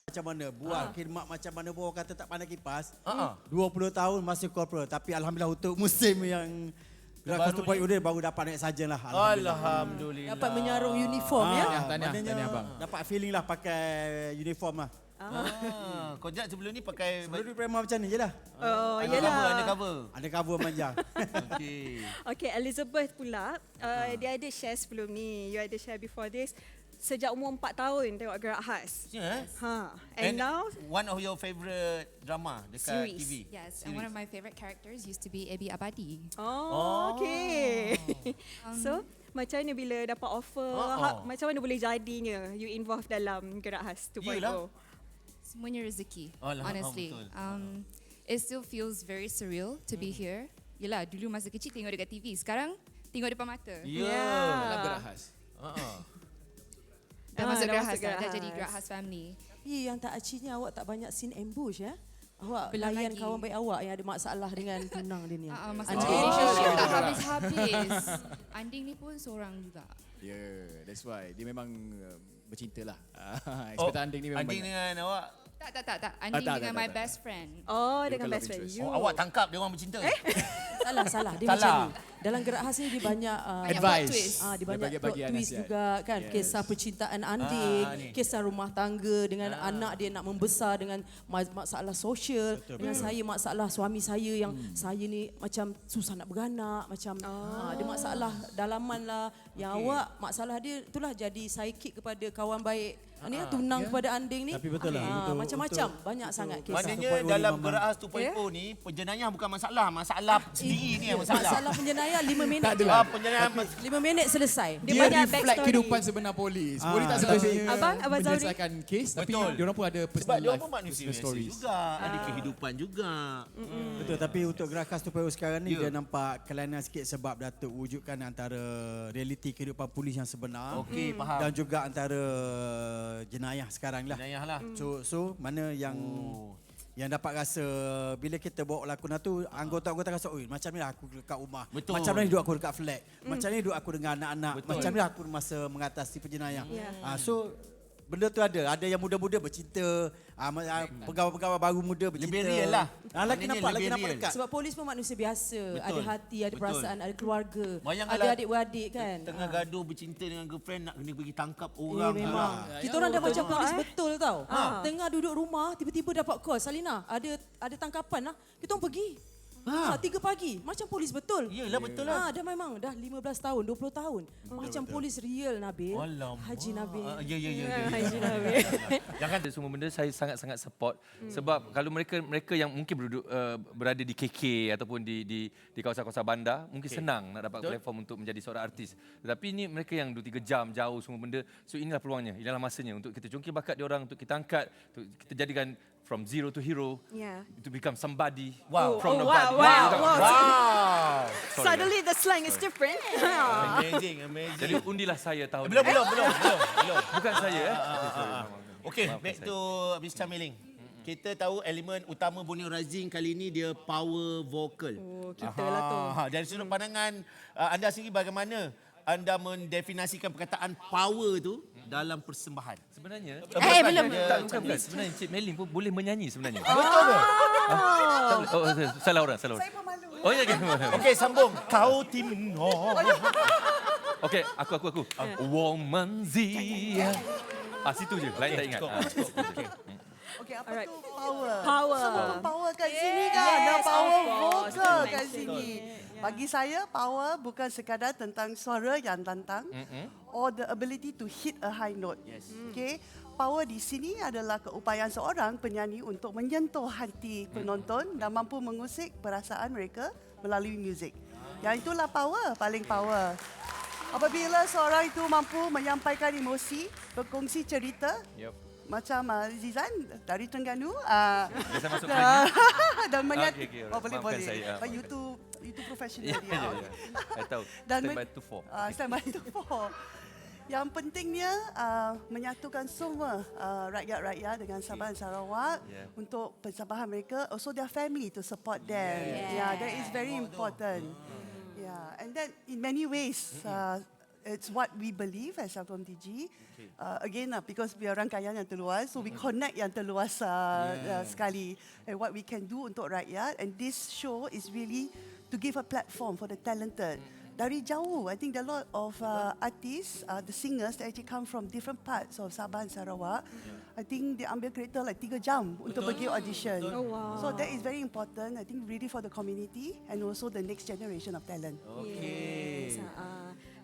macam mana, buat khidmat macam mana pun orang kata tak pandai kipas. 20 tahun masih corporal, tapi alhamdulillah untuk musim yang Gerak Satu Point Udin baru dapat naik sarjan lah. Alhamdulillah. Dapat menyarung uniform ya. Maknanya abang. Dapat feeling lah pakai uniform lah. Kau Jad sebelum ni pakai Sebelum ni prema macam ni je lah. Oh, undercover. Ada cover manja. Okey. Okay, Elizabeth pula, dia ada share sebelum ni. You ada share before this. Sejak umur 4 tahun tengok Gerak Khas. Yeah. And now, one of your favourite drama dekat Series. TV. Yes, and one of my favorite characters used to be Abi Abadi. okay. So, macam mana bila dapat offer, macam mana boleh jadinya you involved dalam Gerak Khas 2.0? Yelah. Semuanya rezeki, Alah, honestly. betul. It still feels very surreal to be here. Yelah, dulu masa kecil tengok dekat TV, sekarang tengok depan mata. Dalam Gerak Khas. Dah masuk dah Gerak masuk Khas, Gerak dah jadi Khas. Gerak Khas family. Tapi yang tak acinya awak tak banyak scene ambush ya. Awak Belum layan lagi. kawan baik awak yang ada masalah dengan tunang dia ni. Masa Anding. relationship tak habis-habis. Anding ni pun seorang juga. Yeah, that's why. Dia memang bercinta lah. Ekspektasi Anding ni memang Anding banyak. dengan awak. Tak. Anding tak, dengan tak, my tak. best friend. Oh, Dia dengan bukan best love friend interest. you. Awak tangkap dia orang bercinta. Salah. Dia Salah. macam ni. Dalam Gerak Khas ni dia banyak Banyak Advice. plot twist. dia Dia banyak plot bagi-bagi twist nasihat. juga kan. Yes. Kisah percintaan Anding, ni. kisah rumah tangga dengan anak dia nak membesar dengan masalah sosial. Dengan saya masalah suami saya yang saya ni macam susah nak beranak. Macam ada masalah dalaman lah. Yang awak masalah dia itulah jadi sidekick kepada kawan baik. Ni lah tunang kepada Anding ni. Tapi betul lah, Macam-macam. Banyak sangat kisah. Maknanya dalam Gerak Khas 2.0 ni, penjenayah bukan masalah. Masalah sendiri ni yang masalah. Masalah penjenayah 5 minit. Tak adalah. Penjenayah 5 minit selesai. Dia banyak reflect backstory. kehidupan sebenar polis. Polis tak sebenarnya Abang Zauri. menyelesaikan kes, tapi Betul. dia orang pun ada sebab personal dia life, pun manusia personal biasa stories. juga. Ada kehidupan juga. Betul, tapi untuk Gerak Khas 2.0 sekarang ni dia nampak kelainan sikit sebab dah terwujudkan antara realiti kehidupan polis yang sebenar Okey, faham. dan juga antara jenayah sekarang lah. Jenayah lah. So mana yang dapat rasa bila kita bawa lakonan tu anggota-anggota rasa oi macam ni lah aku dekat rumah. Betul. Macam ni duduk aku dekat flat. Macam ni duduk aku dengan anak-anak. Betul. Macam ni aku masa mengatasi penjenayah. Yeah. So benda tu ada yang muda-muda bercinta, pegawai-pegawai baru muda bercinta. Lebih real lah. Lagi Maknanya nampak lebih real. dekat. Sebab polis pun manusia biasa. Betul. Ada hati, ada Betul. perasaan, ada keluarga. Bayangkanlah Ada adik-beradik kan. Tengah gaduh bercinta dengan girlfriend nak kena pergi tangkap orang. Memang. Kita orang dah macam polis betul tau. Tengah duduk rumah, tiba-tiba dapat call. Salina, ada tangkapan lah. Kita orang pergi. 3 pagi. Macam polis betul. Yelah, betul lah. Dah memang. Dah 15 tahun, 20 tahun. Macam polis real, Nabil. Alamak. Haji Nabil. Ya. Haji Nabil. Jangan semua benda saya sangat-sangat support sebab kalau mereka yang mungkin berada di KK ataupun di kawasan-kawasan bandar mungkin senang nak dapat platform untuk menjadi seorang artis. Tetapi ini mereka yang 2-3 jam jauh semua benda. So inilah peluangnya, inilah masanya untuk kita congkir bakat dia orang, untuk kita angkat, untuk kita jadikan from zero to hero, Yeah. to become somebody. Wow. From Oh, nobody. Wow. Suddenly the slang is different. Amazing. Jadi undilah saya tahun Belum. Bukan saya. Okey, back to Miss Chameling. Kita tahu elemen utama Borneo Rising kali ini dia power vocal. Oh, kita lah tu. Dari sudut pandangan anda sendiri bagaimana anda mendefinisikan perkataan power tu dalam persembahan? Sebenarnya belum. bukan. Sebenarnya Cik Melin pun boleh menyanyi sebenarnya. Betul ke? Salah orang. Saya pemalu. Oh ya. Okey, sambung. Kau timno. Okey, aku. Woman Zia. Situ je, lain tak ingat. Okey, apa Alright. tu power? Power. Semua pun power kat sini kan. Ada Yes, power of course. vocal Betul. kat sini. Bagi saya, power bukan sekadar tentang suara yang lantang or the ability to hit a high note. Yes. Okay? Power di sini adalah keupayaan seorang penyanyi untuk menyentuh hati penonton dan mampu mengusik perasaan mereka melalui muzik. Yang itulah power, paling power. Apabila seorang itu mampu menyampaikan emosi, berkongsi cerita, macam Zizan dari Terengganu. Biasa masuk Dan okey. boleh. Maafkan saya. You tu profesional dia. Saya tahu. Dan Stand by to four. Stand by to four. Yang pentingnya menyatukan semua rakyat-rakyat dengan Sabah dan Sarawak untuk pensabahan mereka. Also their family to support them. Yeah, that is very important. Yeah, and then in many ways It's what we believe as Celcom DG. Again, because we are rangkaian yang terluas, so we connect yang terluas sekali. And what we can do untuk rakyat. And this show is really to give a platform for the talented. Dari jauh, I think there are a lot of artists, the singers that actually come from different parts of Sabah and Sarawak. I think they ambil kereta like 3 jam untuk pergi audition. Oh, wow. So that is very important, I think really for the community and also the next generation of talent. Okey. Yes.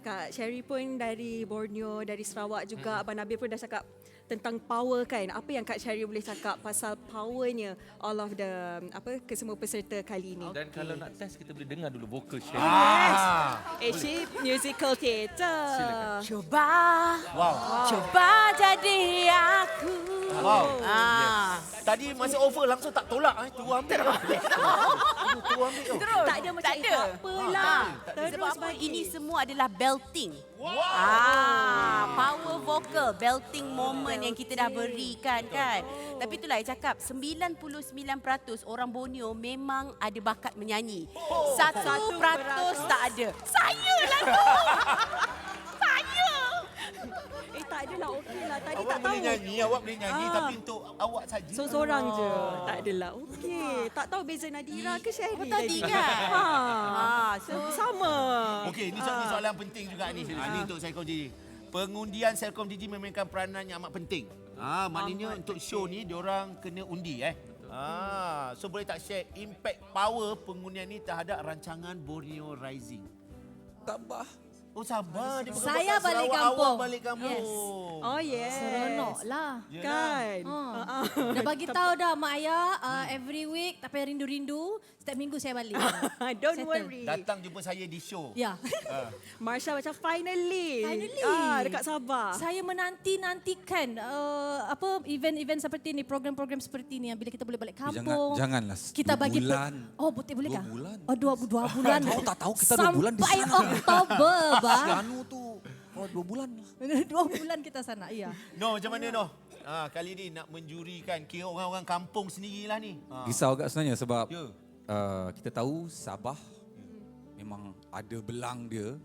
Kak Sherry pun dari Borneo, dari Sarawak juga. Abang Nabil pun dah cakap tentang power kan. Apa yang Kak Sherry boleh cakap pasal powernya all of the kesemua peserta kali ini? Dan kalau nak test kita boleh dengar dulu vokal Sherry. Yes. Actually, musical theatre. Coba, Wow. coba jadi aku. Wow. Tadi masa offer langsung tak tolak. Tu ambil. Tu ambil. Terus. Tak ada macam tak ada. tak apalah. Sebab apa? bagi. Ini semua adalah belting. Power vocal, belting moment yang kita dah berikan kan. Tapi itulah saya cakap, 99% orang Borneo memang ada bakat menyanyi. 1% tak ada. Saya lah tu. Saya. Tak adalah, okey lah. Tadi Awak tak boleh tahu. nyanyi, awak boleh nyanyi tapi untuk awak saja. Seorang je. Tak adalah. Okey. Tak tahu beza Nadira ke Sherry Oh, tadi kan? Sama. Okey, ni soalan penting juga ni. Ni untuk Celcom DG. Pengundian Celcom DG memainkan peranan yang amat penting. Maknanya untuk show ni diorang kena undi so boleh tak share impact power pengundian ni terhadap rancangan Borneo Rising? Tambah. Oh sabar, dia bukan Saya bakat balik Sarawak, kampung. awak balik kampung. Yes. Oh yes. Seronok lah. Kan? Dah bagi tahu dah mak ayah every week tak payah rindu-rindu, setiap minggu saya balik. Don't Settle. worry. Datang jumpa saya di show. Ya. Marsha macam finally. Finally. Dekat Sabah. Saya menanti-nantikan event-event seperti ni, program-program seperti ni yang bila kita boleh balik kampung. Janganlah. Kita 2 bagi bulan. boleh 2 kah? bulan. Oh, 2 bulan. Tahu tak tahu kita 2 bulan di Sampai sana. Oktober, Si bang. Anu tu 2 bulan lah. 2 bulan kita sana, iya. No, macam mana no? Kali ni nak menjurikan kira orang-orang kampung sendirilah ni. Risau agak sebenarnya sebab Ya. kita tahu Sabah memang ada belang dia.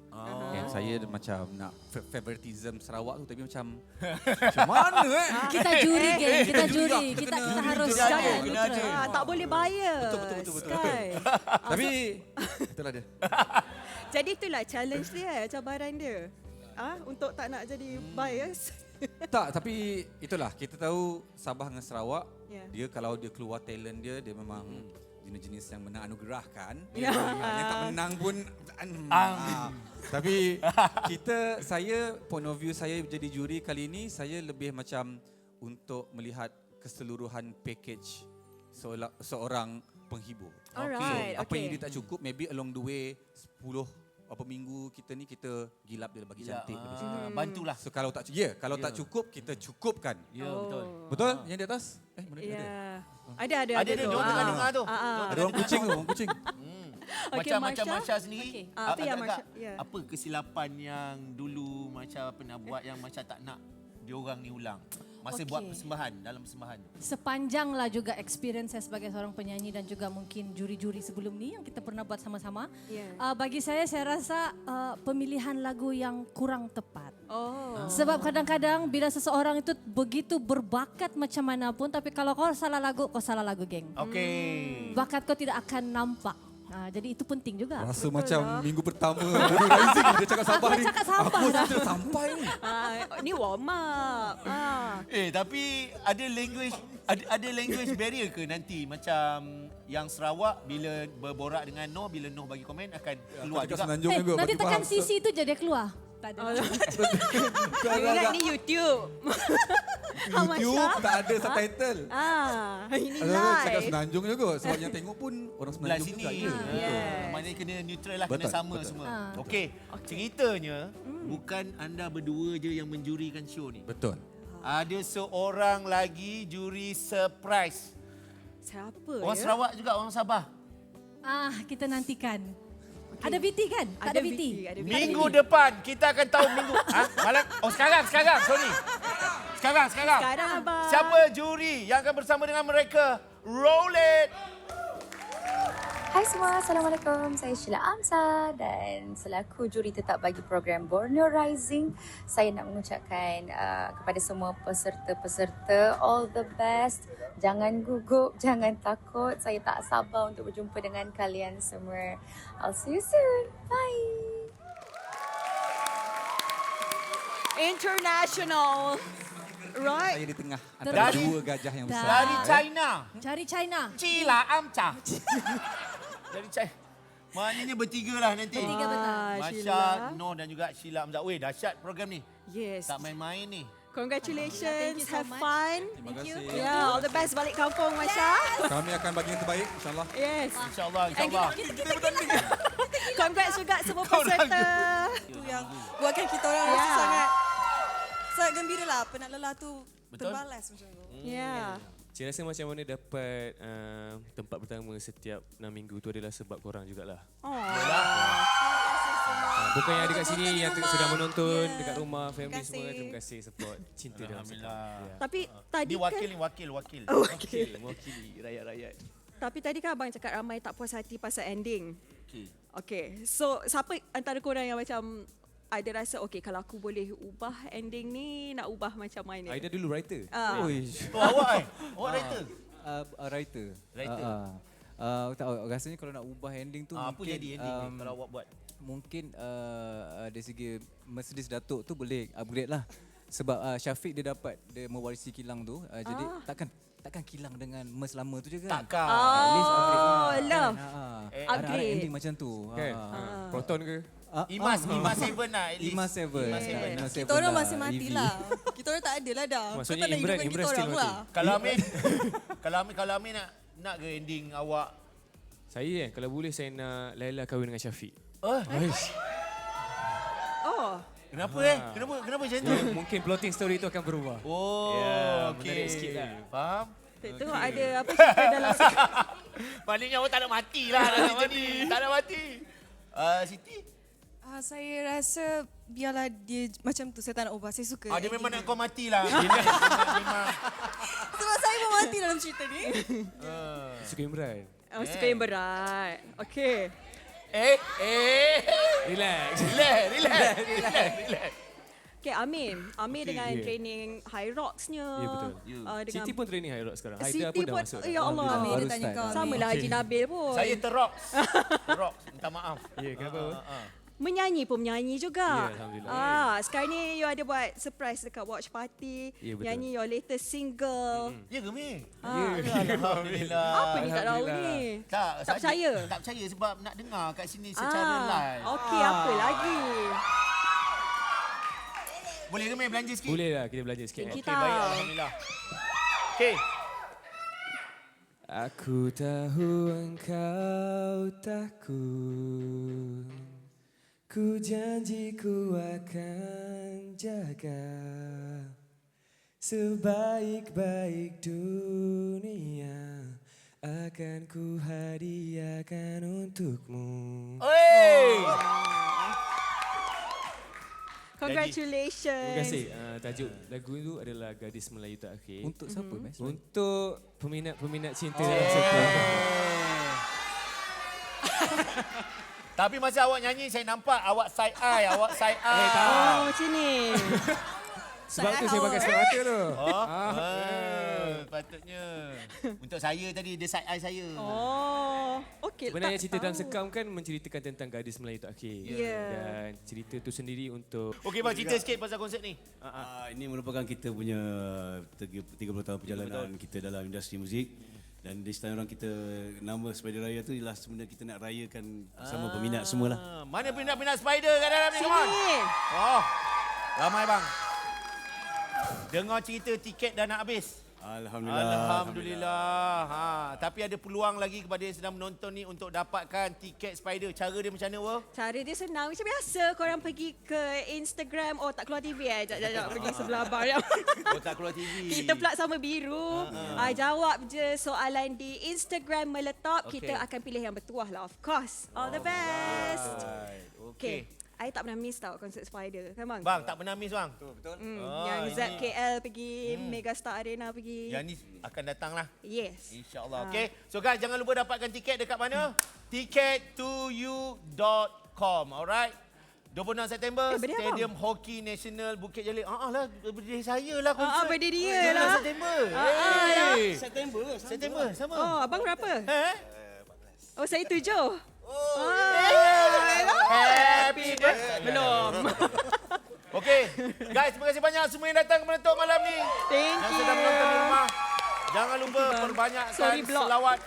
Dan saya macam nak favoritism Sarawak tu tapi macam mana Kita juri, geng. Kita juri. Kita harus Kena ada, neutral. kena ada. Tak boleh bias. Betul. Kan? Tapi itulah dia. Jadi itulah challenge dia, cabaran dia. Untuk tak nak jadi bias. Tak, tapi itulah kita tahu Sabah dengan Sarawak, Ya. dia kalau dia keluar talent dia memang jenis-jenis yang menang anugerahkan. Ya. Yang tak menang pun tapi saya point of view saya jadi juri kali ini saya lebih macam untuk melihat keseluruhan package seorang penghibur. Alright, Apa yang okay. dia tak cukup maybe along the way 10 apa minggu kita gilap dia bagi cantik. Bantulah. So kalau tak tak cukup kita cukupkan. Ya, betul. Betul? Yang di atas? Mana dia ada? Ya. Ada Ada tu. dia dengar tu. Ada orang kucing tu, orang kucing. Okey, Macam Marsha. Marsha sendiri. Okey. Apa yang agak-agak Marsha? Ya. Apa kesilapan yang dulu Marsha pernah buat yang Marsha tak nak diorang ni ulang? Masa buat persembahan, dalam persembahan. Sepanjanglah juga experience saya sebagai seorang penyanyi dan juga mungkin juri-juri sebelum ni yang kita pernah buat sama-sama. Yeah. Bagi saya rasa pemilihan lagu yang kurang tepat. Oh. Sebab kadang-kadang bila seseorang itu begitu berbakat macam mana pun, tapi kalau kau salah lagu, geng. Okey. Bakat kau tidak akan nampak. Jadi itu penting juga. Rasa macam minggu pertama Borneo Rising dia cakap Sabah ni. Cakap Sabah Aku dah. sudah sampai ni. Ni warm up. Tapi ada language barrier ke nanti macam yang Sarawak bila berborak dengan Noh, bila Noh bagi komen akan keluar Cakap juga. Semenanjung juga. Nanti bagi tekan faham. sisi itu je dia keluar. Tak ada. Ingat ni YouTube. YouTube tak ada subtitle. Ini Cakap live. Semenanjung juga sebab yang tengok pun orang Belah Semenanjung sini. juga. Maknanya kena neutral lah, kena Betul, sama betul. semua. Okey, ceritanya bukan anda berdua je yang menjurikan show ni. Betul. Ada seorang lagi juri surprise. Siapa Orang ya? Sarawak juga, orang Sabah. Kita nantikan. Ada VT kan? Tak ada VT. Ada VT. Minggu depan kita akan tahu minggu. Malam. Oh sekarang, sorry. Sekarang. Sekarang, abang. Siapa juri yang akan bersama dengan mereka? Roll it. Hai semua, Assalamualaikum. Saya Sheila Amsa dan selaku juri tetap bagi program Borneo Rising, saya nak mengucapkan kepada semua peserta-peserta all the best. Jangan gugup, jangan takut. Saya tak sabar untuk berjumpa dengan kalian semua. I'll see you soon. Bye. International. Right. Saya di tengah antara Dari- dua gajah yang besar. Dari China. Cari China. Cila Amca. Dari China. Maknanya bertiga lah nanti. Bertiga betul. Masya, Noh dan juga Sheila Amza. Weh, dahsyat program ni. Yes. Tak main-main ni. Congratulations. Thank you so Have much. fun. Terima kasih. Yeah, all the best balik kampung, Masya. Kami akan bagi yang terbaik, insyaAllah. Yes. InsyaAllah, insyaAllah. Congrats juga semua peserta. Itu yang buatkan kita orang rasa sangat gembira lah. Penat lelah tu terbalas macam tu. Yeah. Saya rasa macam mana dapat tempat pertama setiap 6 minggu tu adalah sebab korang jugalah. Bukan yang ada kat sini yang sudah menonton dekat rumah, family semua. Terima kasih support. Cinta dalam Alhamdulillah. Tapi tadi Ni wakil ni, wakil. mewakili rakyat-rakyat. Tapi tadi kan abang cakap ramai tak puas hati pasal ending. Okey. Okay. So siapa antara korang yang macam ada rasa okay kalau aku boleh ubah ending ni nak ubah macam mana? Aida dulu writer. Oh, awak Awak writer? Writer. Writer. Tak tahu, rasanya kalau nak ubah ending tu Apa mungkin jadi ending ni kalau awak buat? mungkin dari segi Mercedes Datuk tu boleh upgrade lah. Sebab Syafiq dia mewarisi kilang tu. Jadi takkan kilang dengan Merc lama tu je kan. Takkan. At least upgrade lah. love. Ada Upgrade. ending macam tu. Kan? Proton ke? Imas 7 lah at least. Imas 7. Kita orang masih matilah. Kita orang tak ada lah dah. Maksudnya Kau tak nak Imran hidupkan kita still orang mati. lah. Kalau Amin nak ke ending awak? Saya kalau boleh saya nak Laila kahwin dengan Syafiq. Oh. Kenapa Kenapa macam tu? Mungkin plotting story tu akan berubah. Oh, okey. menarik sikit lah. Faham? Itu ada apa cerita dalam Maknanya awak tak nak mati lah. Tak nak mati. Siti? Saya rasa biarlah dia macam tu. Saya tak nak ubah. Saya suka. Dia memang nak kau mati lah. Memang. Sebab saya pun mati dalam cerita ni. Suka Imran. suka yang berat. Okay. Relax. Okay, Amin dengan training High Rocks-nya. Ya, betul. Dengan Siti pun training High Rock sekarang. Haida Siti pun dah pun, masuk. ya Allah. Amin dia tanya kau. Sama lah Haji Nabil pun. Saya terrocks. Minta maaf. Ya, kenapa? Menyanyi pun menyanyi juga. Ya, Alhamdulillah. Sekarang ni you ada buat surprise dekat watch party. Ya, betul. Nyanyi your latest single. Ya ke, Mi? Alhamdulillah. Apa ni tak tahu ni? Tak percaya? Tak percaya sebab nak dengar kat sini secara live. Okey, apa lagi? Boleh ke, Mi, belanja sikit? Boleh lah kita belajar sikit. Okey, baik. Alhamdulillah. Okey. Aku tahu engkau takut. Ku janji ku akan jaga sebaik-baik dunia akan ku hadiahkan untukmu. Oi! Congratulations. Terima kasih. Tajuk lagu itu adalah Gadis Melayu Tak Akhir. Untuk siapa, Mas? Untuk peminat-peminat cinta dalam sekolah. Tapi masa awak nyanyi, saya nampak awak side eye. Oh, macam ni. Sebab tu saya pakai semata tu. Patutnya. Untuk saya tadi, dia side eye saya. Okey. Sebenarnya cerita dalam sekam kan menceritakan tentang gadis Melayu Tak Akhir. Dan cerita tu sendiri untuk... Okey, bang, cerita sikit pasal konsert ni. Ini merupakan kita punya 30 tahun perjalanan kita dalam industri muzik. Dan di setengah orang kita nama Spider Raya tu ialah sebenarnya kita nak rayakan bersama peminat semualah. Mana peminat-peminat Spider kat dalam ni? Sini. Oh, ramai bang. Dengar cerita tiket dah nak habis. Alhamdulillah. Tapi ada peluang lagi kepada yang sedang menonton ni untuk dapatkan tiket Spider. Cara dia macam mana, Wah? Cara dia senang macam biasa. Korang pergi ke Instagram. Oh, tak keluar TV Sekejap. Pergi sebelah bar. Oh, tak keluar TV. Kita pula sama biru. Jawab je soalan di Instagram Meletop. Kita akan pilih yang bertuah lah, of course. All the best. Okay. I tak pernah miss tau konsert Spider. Kan bang? Bang, tak pernah miss bang. Betul. Yang ZKL pergi, Megastar Arena pergi. Yang ni akan datang lah. Yes. InsyaAllah. Okay. So guys, jangan lupa dapatkan tiket dekat mana? ticket2u.com. Alright. 26 September, birthday Stadium Hockey National Bukit Jalil. lah, birthday saya lah konsert. Birthday dia lah. September. September, sama. Oh, abang berapa? Oh, saya 7. Happy birthday. Belum. Okey. Guys, terima kasih banyak semua yang datang menonton malam ni. Thank Yang you. sedang menonton di rumah. Jangan lupa perbanyakkan Sorry, block. selawat.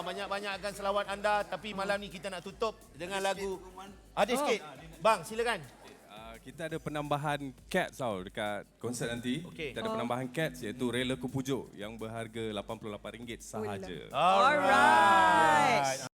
Banyak-banyakkan selawat anda. Tapi malam ni kita nak tutup dengan lagu. Ada sikit. Bang, silakan. Kita ada penambahan cats tau dekat konsert nanti. Okey. Kita ada penambahan cats iaitu Rela Ku Pujuk yang berharga RM88 sahaja. Alright.